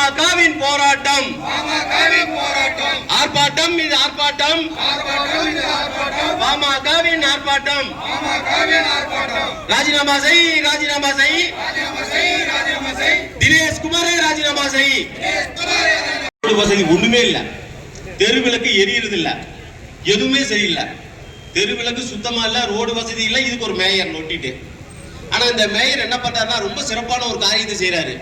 பாமகவின் போராட்டம் ஆர்ப்பாட்டம் இது ஆர்ப்பாட்டம் பாமகவின் ஆர்ப்பாட்டம் ராஜினாமா செய் தினேஷ் குமாரை ராஜினாமா செய். வசதி ஒண்ணுமே இல்ல, தெருவிளக்கு எரியுறது இல்ல, எதுவுமே சரியில்லை. தெருவிளக்கு சுத்தமா இல்ல, ரோடு வசதி இல்ல. இதுக்கு ஒரு மேயர் நோட்டிட்டு. ஆனா இந்த மேயர் என்ன பண்றாருன்னா ரொம்ப சிறப்பான ஒரு காரியத்தை செய்யறாரு.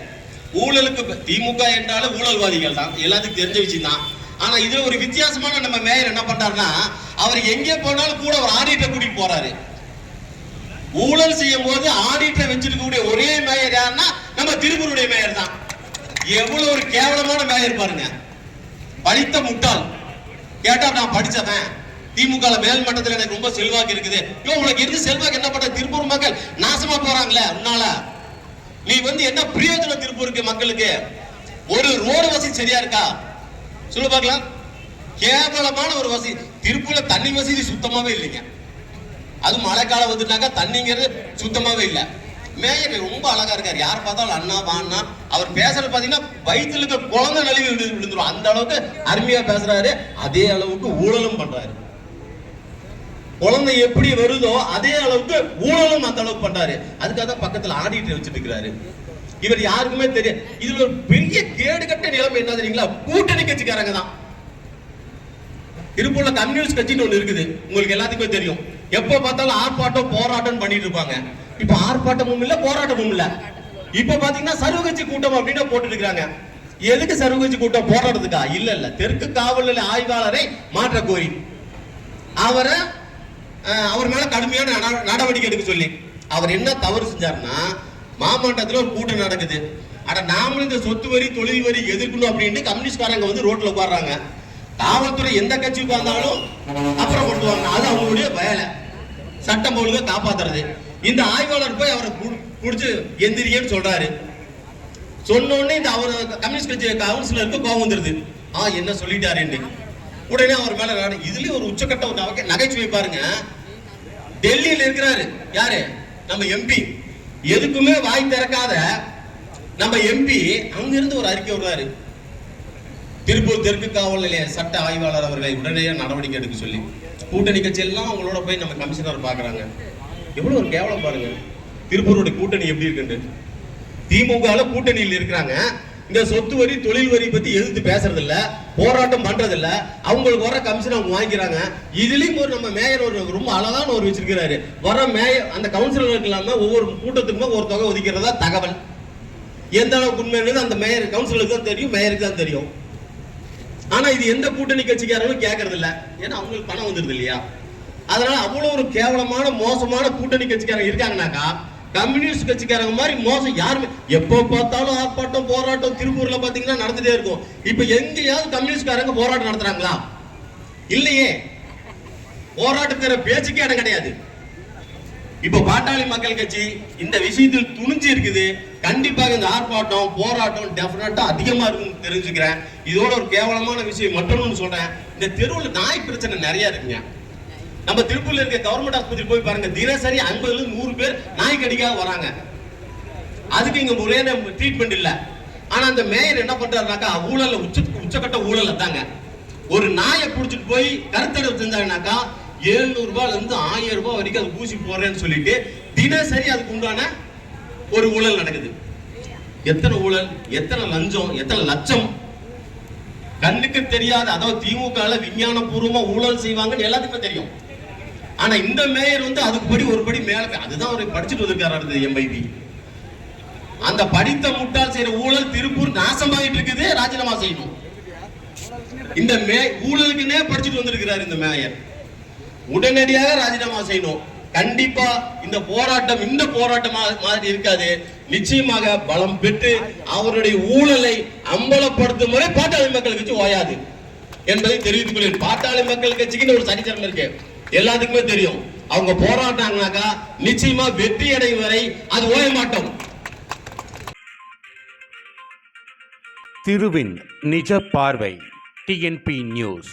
ஊழலுக்கு திமுக என்றாலும் ஊழல்வாதிகள் தான், எல்லாத்துக்கும் தெரிஞ்ச விஷயம் தான். ஆனா இதுல ஒரு வித்தியாசமான நம்ம மேயர் என்ன பண்றாருன்னா, அவர் எங்கே போனாலும் கூட ஒரு ஆடிட்டை கூட்டிட்டு போறாரு. ஊழல் செய்யும் போது ஆடிட்டை வச்சிருக்கக்கூடிய ஒரே மேயர் யாருன்னா நம்ம திருப்பூருடைய மேயர் தான். எவ்வளவு ஒரு கேவலமான மேயர் பாருங்க. படித்த முட்டாள். கேட்டா நான் படிச்சவன், திமுக மேல் மட்டத்தில் எனக்கு ரொம்ப செல்வாக்கு இருக்குது. உங்களுக்கு இருந்து செல்வாக்கு என்ன பண்ற? திருப்பூர் மக்கள் நாசமா போறாங்களே உன்னால. நீ என்ன பிரயோஜனம் திருப்பூருக்கு மக்களுக்கு? ஒரு ரோடு வசதி சரியா இருக்கா சொல்லு பார்க்கலாம். கேவலமான ஒரு வசதி. திருப்பூர்ல தண்ணி வசதி சுத்தமாவே இல்லைங்க. அது மழை காலம் வந்துட்டாங்க, தண்ணிங்கிறது சுத்தமாவே இல்லை. மேயர் ரொம்ப அழகா இருக்காரு. யார் பார்த்தாலும் அண்ணா வாண்ணா. அவர் பேசுறது பாத்தீங்கன்னா வயிற்றுல இருக்க குழந்தை நழுவி விழுந்துரும். அந்த அளவுக்கு அருமையா பேசுறாரு. அதே அளவுக்கு ஊழலும் பண்றாரு. குழந்தை எப்படி வருதோ அதே அளவுக்கு ஊழலும் அந்த அளவுக்கு பண்றாரு. அதுக்காக தான் பக்கத்துல ஆடிட்டர் வச்சுட்டு இருக்கிறாரு. இவர் யாருக்குமே தெரியும். இதுல ஒரு பெரிய கேடு கட்ட நிலைமை என்ன தெரியுங்களா? கூட்டணி கட்சிக்காரங்க தான். திருப்பூர்ல கம்யூனிஸ்ட் கட்சின்னு ஒண்ணு இருக்குது, உங்களுக்கு எல்லாத்துக்குமே தெரியும். எப்ப பார்த்தாலும் ஆர்ப்பாட்டம் போராட்டம் பண்ணிட்டு இருப்பாங்க. இப்ப ஆர்ப்பாட்டமும் இல்ல, போராட்டமும் இல்ல. இப்ப பாத்தீங்கன்னா சர்வகட்சி கூட்டம் அப்படின்னு போட்டு இருக்காங்க. எதுக்கு சர்வகட்சி கூட்டம்? போராடுறதுக்கா? இல்ல, தெற்கு காவல் நிலைய ஆய்வாளரை மாற்ற கோரி அவர் மேல கடுமையான நடவடிக்கை எடுக்க சொல்லி. அவர் என்ன தவறு செஞ்சாருன்னா, மாமன்றத்தில் ஒரு கூட்டம் நடக்குது. ஆனா நாமளும் இந்த சொத்து வரி தொழில் வரி எதிர்க்கணும் அப்படின்ட்டு கம்யூனிஸ்ட்காரங்க ரோட்ல உட்கார்றாங்க. காவல்துறை எந்த கட்சிக்கு வந்தாலும் அப்புறம் கொண்டுவாங்க. அது அவங்களுடைய வேலை, சட்டம் ஒழுங்கை காப்பாத்துறது. இந்த ஆய்வாளர் போய் அவரை புடிச்சு எந்திரியன்னு சொல்றாரு. சொன்ன உடனே இந்த அவர் கம்யூனிஸ்ட் கட்சி கவுன்சிலருக்கு கோபம் வந்துருது. என்ன சொல்லிட்டாரு. உடனே அவர் மேல இதுலயும் ஒரு உச்சக்கட்ட நகைச்சுவை பாருங்க. டெல்லியில் இருக்கிறாரு யாரு? நம்ம எம்பி. எதுக்குமே வாய் திறக்காத நம்ம எம்பி அங்கிருந்து ஒரு அறிக்கை விடுறாரு. திருப்பூர் தெற்கு காவல் நிலைய சட்ட ஆய்வாளர் அவர்களை உடனடியாக நடவடிக்கை எடுக்க சொல்லி. கூட்டணி கட்சி எல்லாம் அவங்களோட போய் நம்ம கமிஷனர் பாக்குறாங்க. எவ்வளவு ஒரு கேவலம் பாருங்க. திருப்பூருடைய கூட்டணி எப்படி இருக்கு? திமுக கூட்டணியில் இருக்கிறாங்க. இந்த சொத்து வரி தொழில் வரி பத்தி எதிர்த்து பேசுறது இல்ல, போராட்டம் பண்றது இல்ல. அவங்களுக்கு வர கமிஷன் அவங்க வாங்கிக்கிறாங்க. இதுலயும் ஒரு நம்ம மேயர் ஒரு ரொம்ப அழகான ஒரு வச்சிருக்கிறாரு. வர மேயர் அந்த கவுன்சிலருக்கு இல்லாம ஒவ்வொரு கூட்டத்துக்கும் ஒரு தொகை ஒதுக்கிறதா தகவல். எந்த அளவுக்கு உண்மையானது அந்த மேயர் கவுன்சிலருக்கு தான் தெரியும், மேயருக்கு தான் தெரியும். ஆனா இது எந்த கூட்டணி கட்சிக்காரங்களும் கேட்கறது இல்ல. ஏன்னா அவங்களுக்கு பணம் வந்துருது இல்லையா? அதனால அவ்வளவு ஒரு கேவலமான மோசமான கூட்டணி கட்சிக்காரங்க இருக்காங்கன்னாக்கா, கம்யூனிஸ்ட் கட்சிக்காரங்க மாதிரி மோசம் யாருமே. எப்போ பார்த்தாலும் ஆர்ப்பாட்டம் போராட்டம் திருப்பூர்ல பாத்தீங்கன்னா நடந்துட்டே இருக்கும். இப்ப எங்கேயாவது கம்யூனிஸ்ட்காரங்க போராட்டம் நடத்துறாங்களா? இல்லையே. போராட்டத்துக்கு பேச்சுக்கே இடம் கிடையாது. இப்ப பாட்டாளி மக்கள் கட்சி இந்த விஷயத்தில் துணிஞ்சு இருக்குது. கண்டிப்பாக இந்த ஆர்ப்பாட்டம் போராட்டம் டெஃபினட்டா அதிகமா இருக்கும் தெரிஞ்சுக்கிறேன். இதோட ஒரு கேவலமான விஷயம் மற்றொன்னு சொல்றேன். இந்த தெருவில் நாய் பிரச்சனை நிறைய இருக்குங்க. நம்ம திருப்பூர்ல இருக்க கவர்மெண்ட் ஆஸ்பத்திரி போய் பாருங்க. தினசரி 50 100 பேர் நாய் கடிக்காக வராங்க. அதுக்கு இங்க முறையான ட்ரீட்மெண்ட் இல்ல. ஆனா அந்த மேயர் என்ன பண்றாருனாக்கா, ஊழல்ல உச்சக்கட்ட ஊழல் தாங்க. ஒரு நாயை புடிச்சிட்டு போய் கருத்தடை செஞ்சாங்கனாக்கா 700 ரூபாயில இருந்து 1000 ரூபாய் வரைக்கும் அது ஊசி போடுறேன்னு சொல்லிட்டு தினசரி அதுக்கு உண்டான ஒரு ஊழல் நடக்குது. எத்தனை ஊழல், எத்தனை லஞ்சம், எத்தனை லட்சம் கண்ணுக்கு தெரியாது. அதாவது திமுக விஞ்ஞான பூர்வமா ஊழல் செய்வாங்கன்னு எல்லாத்துக்குமே தெரியும். ஆனா இந்த மேயர் அதுக்கு படி ஒரு படி மேல, அதுதான் அவர் படிச்சுட்டு வந்திருக்காரு எம்பிபி. அந்த படித்த முட்டாள் செய்யற ஊழல் திருப்பூர் நாசமாயிட்டு இருக்குது. ராஜினாமா செய்யணும். இந்த ஊழலுக்குன்னே படிச்சுட்டு வந்திருக்கிறார் இந்த மேயர். உடனடியாக ராஜினாமா செய்யணும். கண்டிப்பா இந்த போராட்டம் மாதிரி இருக்காது. நிச்சயமாக பலம் பெற்று அவருடைய ஊழலை அம்பலப்படுத்தும் வரை பாட்டாளி மக்கள் கட்சி ஓயாது என்பதை தெரிவித்துக் கொள்கிறேன். பாட்டாளி மக்கள் கட்சிக்கு ஒரு சரித்திரம் இருக்கு, எல்லாத்துக்குமே தெரியும். அவங்க போராட்டாங்கனாக்கா நிச்சயமா வெற்றி அடையும் வரை அது ஓய மாட்டோம். திருவின் நிஜ பார்வை TNP நியூஸ்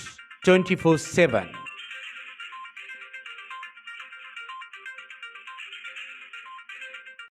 24/7